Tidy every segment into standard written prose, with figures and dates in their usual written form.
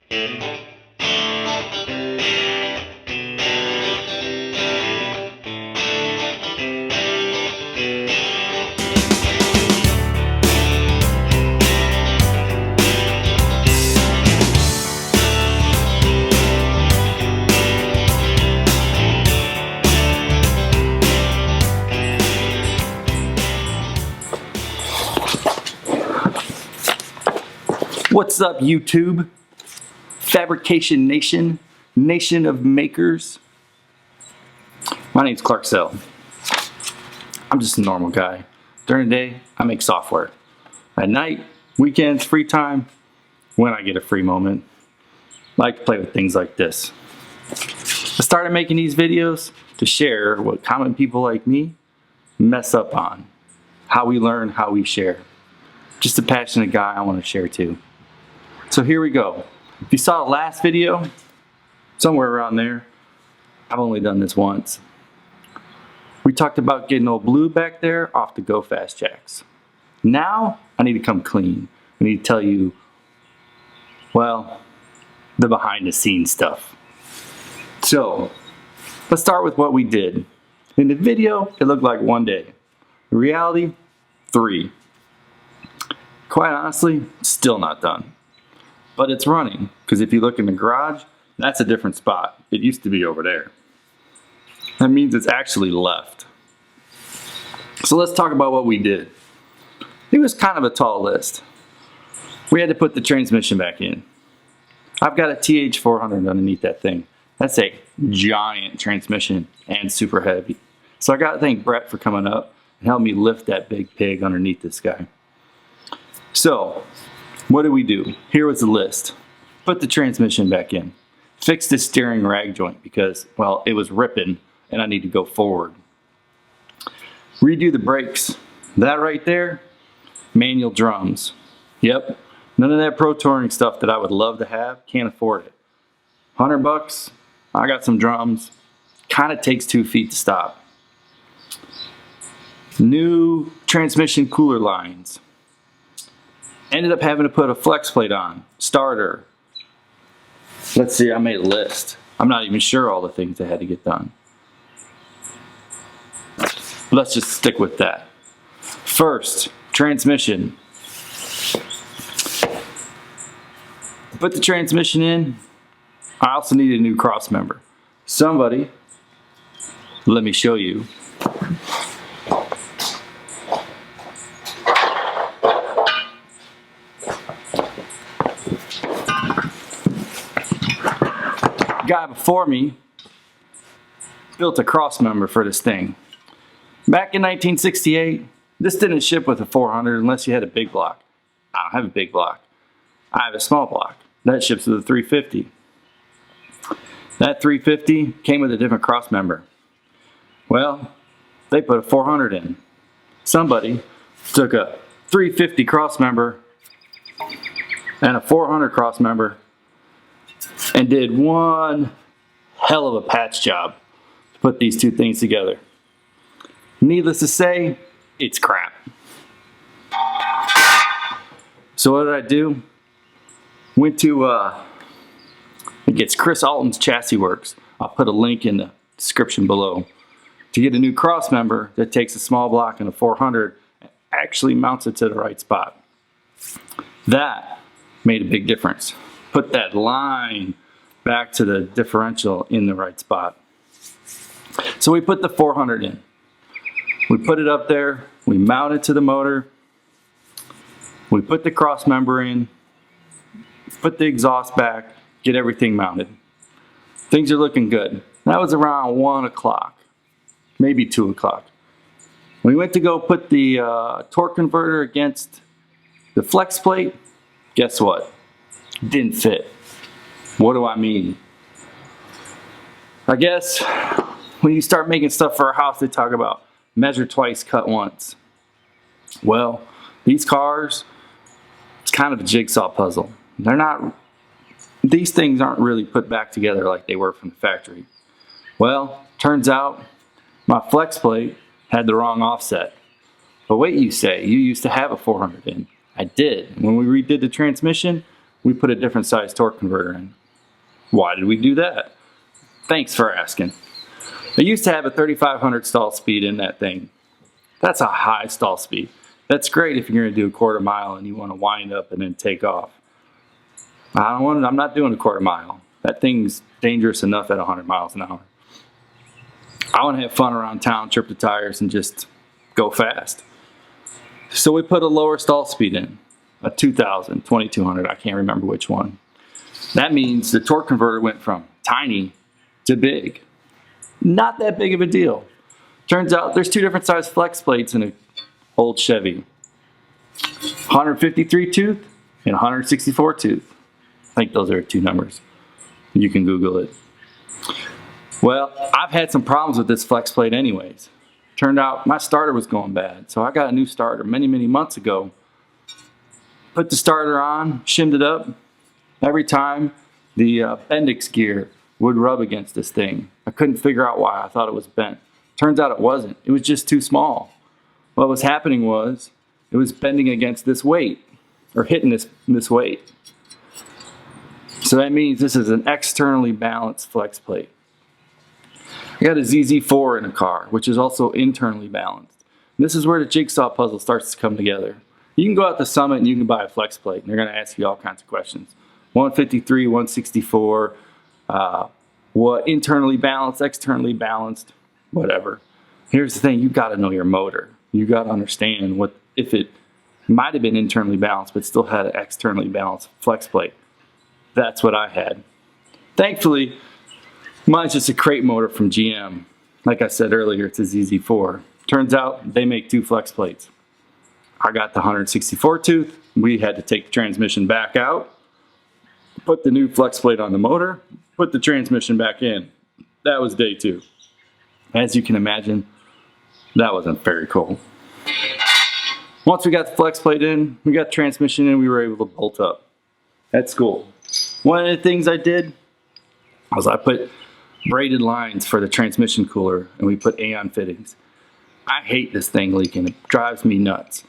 What's up, YouTube? Fabrication Nation, nation of makers. My name's Clark Sell. I'm just a normal guy. During the day, I make software. At night, weekends, free time, when I get a free moment, I like to play with things like this. I started making these videos to share what common people like me mess up on. How we learn, how we share. Just a passionate guy I want to share too. So here we go. If you saw the last video, somewhere around there, I've only done this once. We talked about getting old Blue back there off the Go Fast jacks. Now, I need to come clean. I need to tell you, well, the behind the scenes stuff. So, let's start with what we did. In the video, it looked like one day. In reality, 3. Quite honestly, still not done. But it's running, because if you look in the garage, that's a different spot. It used to be over there. That means it's actually left. So let's talk about what we did. It was kind of a tall list. We had to put the transmission back in. I've got a TH400 underneath that thing. That's a giant transmission and super heavy. So I got to thank Brett for coming up and helping me lift that big pig underneath this guy. So, what did we do? Here was the list. Put the transmission back in. Fix the steering rag joint because, well, it was ripping and I need to go forward. Redo the brakes. That right there, manual drums. Yep, none of that pro touring stuff that I would love to have, can't afford it. $100, I got some drums. Kind of takes 2 feet to stop. New transmission cooler lines. Ended up having to put a flex plate on, starter. Let's see, I made a list. I'm not even sure all the things I had to get done. Let's just stick with that. First, transmission. Put the transmission in. I also need a new cross member. Somebody, let me show you. Guy before me built a cross member for this thing. Back in 1968, this didn't ship with a 400 unless you had a big block. I don't have a big block. I have a small block. That ships with a 350. That 350 came with a different cross member. Well, they put a 400 in. Somebody took a 350 cross member and a 400 cross member and did one hell of a patch job to put these two things together. Needless to say, it's crap. So what did I do? Went to, I think it's Chris Alton's Chassis Works. I'll put a link in the description below. To get a new cross member that takes a small block and a 400 and actually mounts it to the right spot. That made a big difference. Put that line back to the differential in the right spot. So we put the 400 in. We put it up there, we mount it to the motor, we put the cross member in, put the exhaust back, get everything mounted. Things are looking good. That was around 1 o'clock, maybe 2 o'clock. We went to go put the torque converter against the flex plate. Guess what? Didn't fit. What do I mean? I guess when you start making stuff for a house, they talk about measure twice, cut once. Well, these cars, it's kind of a jigsaw puzzle. These things aren't really put back together like they were from the factory. Well, turns out my flex plate had the wrong offset. But wait, you say, you used to have a 400 in. I did. When we redid the transmission, we put a different size torque converter in. Why did we do that? Thanks for asking. I used to have a 3,500 stall speed in that thing. That's a high stall speed. That's great if you're going to do a quarter mile and you want to wind up and then take off. I'm not doing a quarter mile. That thing's dangerous enough at 100 miles an hour. I want to have fun around town, trip the tires, and just go fast. So we put a lower stall speed in, a 2,000, 2,200, I can't remember which one. That means the torque converter went from tiny to big. Not that big of a deal. Turns out there's two different size flex plates in an old Chevy. 153 tooth and 164 tooth. I think those are two numbers. You can Google it. Well, I've had some problems with this flex plate anyways. Turned out my starter was going bad, so I got a new starter many months ago. Put the starter on, shimmed it up. Every time the Bendix gear would rub against this thing. I couldn't figure out why. I thought it was bent. Turns out it wasn't. It was just too small. What was happening was it was bending against this weight, or hitting this weight. So that means this is an externally balanced flex plate. I got a ZZ4 in a car, which is also internally balanced. And this is where the jigsaw puzzle starts to come together. You can go out to Summit and you can buy a flex plate, and they're going to ask you all kinds of questions. 153, 164, what internally balanced, externally balanced, whatever. Here's the thing, you got to know your motor. You got to understand what if it might have been internally balanced but still had an externally balanced flex plate. That's what I had. Thankfully, mine's just a crate motor from GM. Like I said earlier, it's a ZZ4. Turns out they make two flex plates. I got the 164 tooth. We had to take the transmission back out, put the new flex plate on the motor, put the transmission back in. That was day 2. As you can imagine, that wasn't very cool. Once we got the flex plate in, we got the transmission in, we were able to bolt up. That's cool. One of the things I did was I put braided lines for the transmission cooler, and we put Aeon fittings. I hate this thing leaking. It drives me nuts.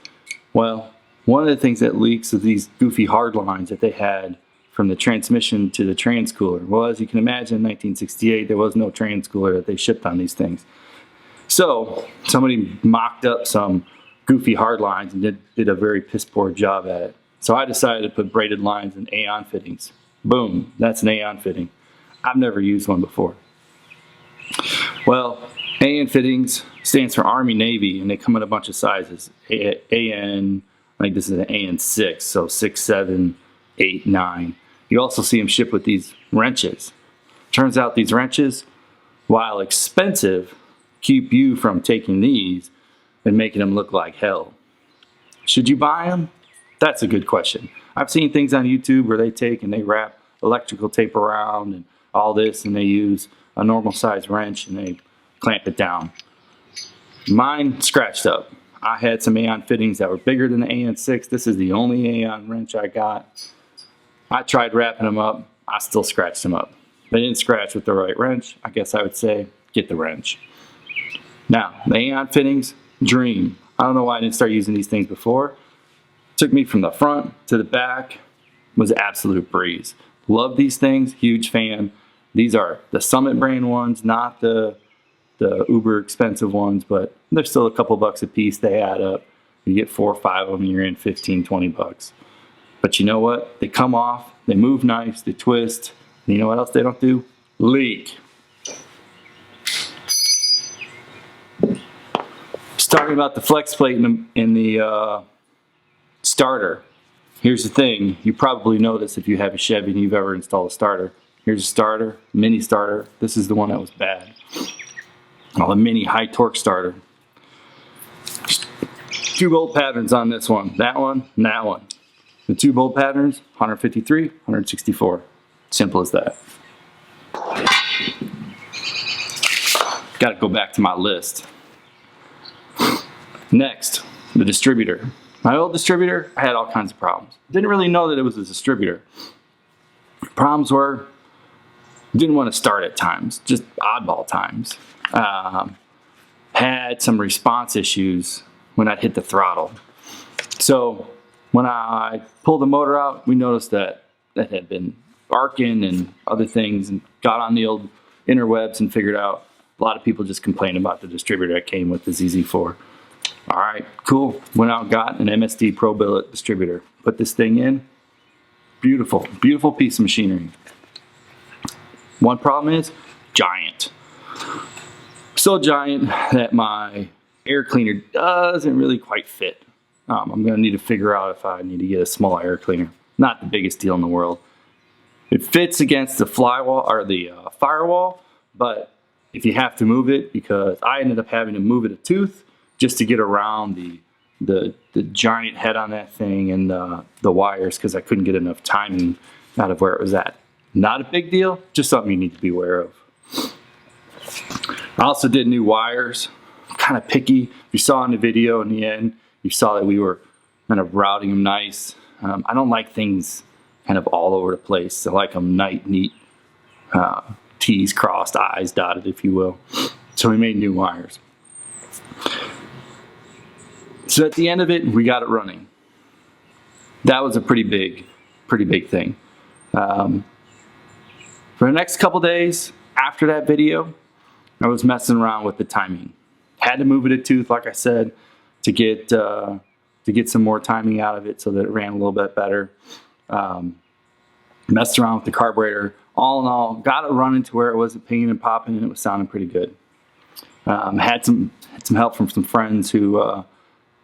Well, one of the things that leaks is these goofy hard lines that they had from the transmission to the trans cooler. Well, as you can imagine, in 1968, there was no trans cooler that they shipped on these things. So somebody mocked up some goofy hard lines and did a very piss poor job at it. So I decided to put braided lines and Aeon fittings. Boom, that's an Aeon fitting. I've never used one before. Well, Aeon fittings stands for Army Navy, and they come in a bunch of sizes. AN, I think this is an AN6, so 6, 7, 8, 9. You also see them shipped with these wrenches. Turns out these wrenches, while expensive, keep you from taking these and making them look like hell. Should you buy them? That's a good question. I've seen things on YouTube where they take and they wrap electrical tape around and all this, and they use a normal size wrench and they clamp it down. Mine scratched up. I had some Aeon fittings that were bigger than the AN6. This is the only Aeon wrench I got. I tried wrapping them up. I still scratched them up. They didn't scratch with the right wrench. I guess I would say, get the wrench. Now, the Aeon fittings, dream. I don't know why I didn't start using these things before. Took me from the front to the back. Was an absolute breeze. Love these things, huge fan. These are the Summit brand ones, not the uber expensive ones, but they're still a couple bucks a piece. They add up. You get 4 or 5 of them, you're in 15, 20 bucks. But you know what? They come off, they move nice, they twist. And you know what else they don't do? Leak. Just talking about the flex plate in the starter. Here's the thing, you probably know this if you have a Chevy and you've ever installed a starter. Here's a starter, mini starter. This is the one that was bad. The mini high torque starter. 2 bolt patterns on this one. That one and that one. The 2 bolt patterns, 153, 164. Simple as that. Got to go back to my list. Next, the distributor. My old distributor, I had all kinds of problems. Didn't really know that it was a distributor. Problems were, didn't want to start at times, just oddball times. Had some response issues when I'd hit the throttle. So when I pulled the motor out, we noticed that that had been arcing and other things, and got on the old interwebs and figured out a lot of people just complained about the distributor that came with the ZZ4. All right, cool. Went out and got an MSD Pro Billet distributor. Put this thing in. Beautiful, beautiful piece of machinery. One problem is giant. So giant that my air cleaner doesn't really quite fit. I'm gonna need to figure out if I need to get a small air cleaner. Not the biggest deal in the world. It fits against the flywall or the firewall, but if you have to move it, because I ended up having to move it a tooth just to get around the giant head on that thing and the wires, because I couldn't get enough timing out of where it was at. Not a big deal, just something you need to be aware of. I also did new wires. I'm kind of picky. If you saw in the video in the end, you saw that we were kind of routing them nice. I don't like things kind of all over the place. I like them neat, T's crossed, I's dotted, if you will. So we made new wires. So at the end of it, we got it running. That was a pretty big thing. For the next couple days after that video, I was messing around with the timing. Had to move it a tooth, like I said, to get some more timing out of it so that it ran a little bit better. Messed around with the carburetor. All in all, got it running to where it wasn't pinging and popping, and it was sounding pretty good. Had some help from some friends who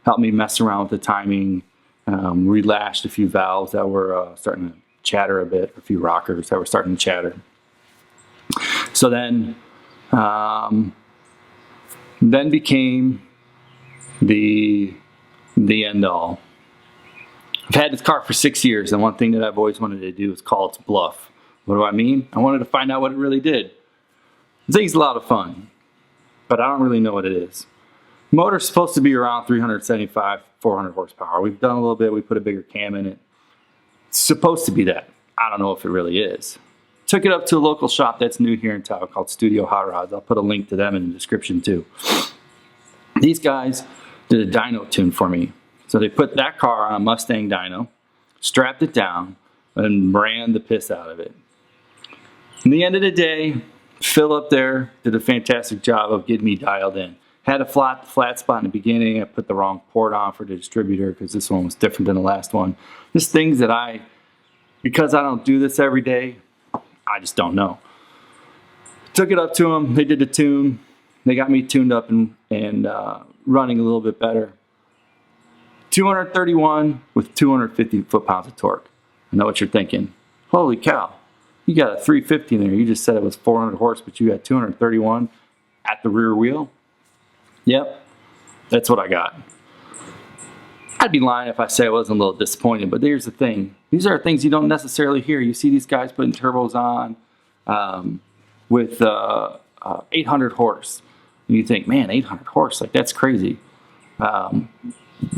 helped me mess around with the timing. Relashed a few valves that were starting to chatter a bit, a few rockers that were starting to chatter. So then became the end all. I've had this car for 6 years, and one thing that I've always wanted to do is call its bluff. What do I mean? I wanted to find out what it really did. The thing's a lot of fun, but I don't really know what it is. Motor's supposed to be around 375, 400 horsepower. We've done a little bit. We put a bigger cam in it. It's supposed to be that. I don't know if it really is. Took it up to a local shop that's new here in town called Studio Hot Rods. I'll put a link to them in the description too. These guys did a dyno tune for me. So they put that car on a Mustang dyno, strapped it down, and ran the piss out of it. In the end of the day, Phil up there did a fantastic job of getting me dialed in. Had a flat spot in the beginning. I put the wrong port on for the distributor because this one was different than the last one. Just things that because I don't do this every day, I just don't know. Took it up to them. They did the tune. They got me tuned up and running a little bit better. 231 with 250 foot-pounds of torque. I know what you're thinking. Holy cow, you got a 350 in there. You just said it was 400 horse, but you got 231 at the rear wheel. Yep, that's what I got. I'd be lying if I say I wasn't a little disappointed, but here's the thing. These are things you don't necessarily hear. You see these guys putting turbos on with 800 horse. And you think, man, 800 horse, like that's crazy.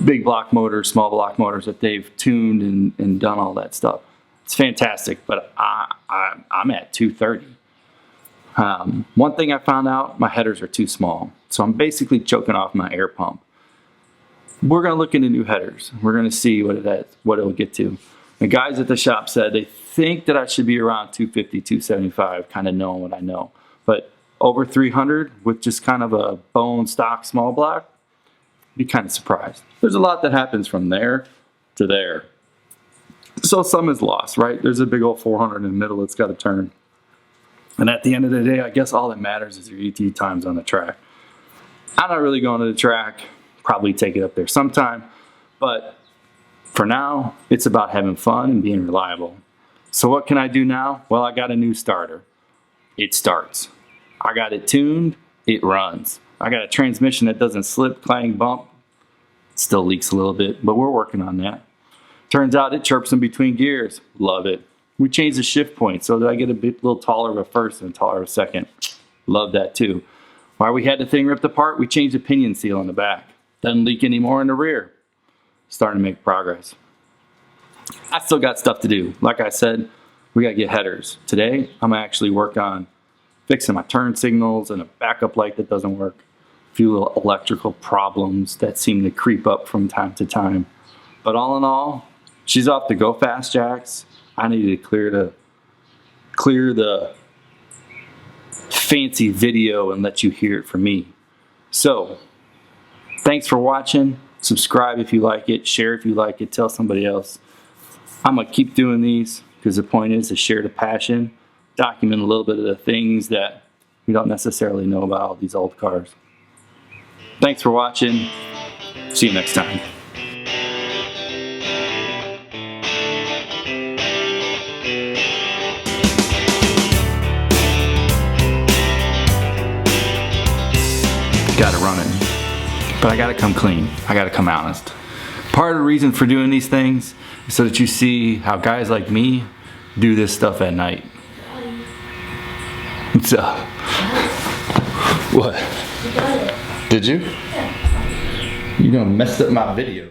Big block motors, small block motors that they've tuned and done all that stuff. It's fantastic, but I'm at 230. One thing I found out, my headers are too small. So I'm basically choking off my air pump. We're gonna look into new headers. We're gonna see what it'll get to. The guys at the shop said they think that I should be around 250, 275, kind of knowing what I know. But over 300 with just kind of a bone stock small block, be kind of surprised. There's a lot that happens from there to there. So some is lost, right? There's a big old 400 in the middle that's got to turn. And at the end of the day, I guess all that matters is your ET times on the track. I'm not really going to the track. Probably take it up there sometime. But for now, it's about having fun and being reliable. So what can I do now? Well, I got a new starter. It starts. I got it tuned. It runs. I got a transmission that doesn't slip, clang, bump. It still leaks a little bit, but we're working on that. Turns out it chirps in between gears. Love it. We changed the shift point so that I get a little taller of a first and taller of a second. Love that too. While we had the thing ripped apart, we changed the pinion seal in the back. Doesn't leak anymore in the rear. Starting to make progress. I still got stuff to do. Like I said, we got to get headers. Today, I'm going to actually work on fixing my turn signals and a backup light that doesn't work. A few little electrical problems that seem to creep up from time to time. But all in all, she's off the go fast jacks. I needed to clear the fancy video and let you hear it from me. So, thanks for watching. Subscribe if you like it. Share if you like it. Tell somebody else. I'm going to keep doing these because the point is to share the passion, document a little bit of the things that we don't necessarily know about all these old cars. Thanks for watching. See you next time. Got it running. But I gotta come clean. I gotta come honest. Part of the reason for doing these things is so that you see how guys like me do this stuff at night. What's up? What? You got it. Did you? Yeah. You're gonna mess up my video.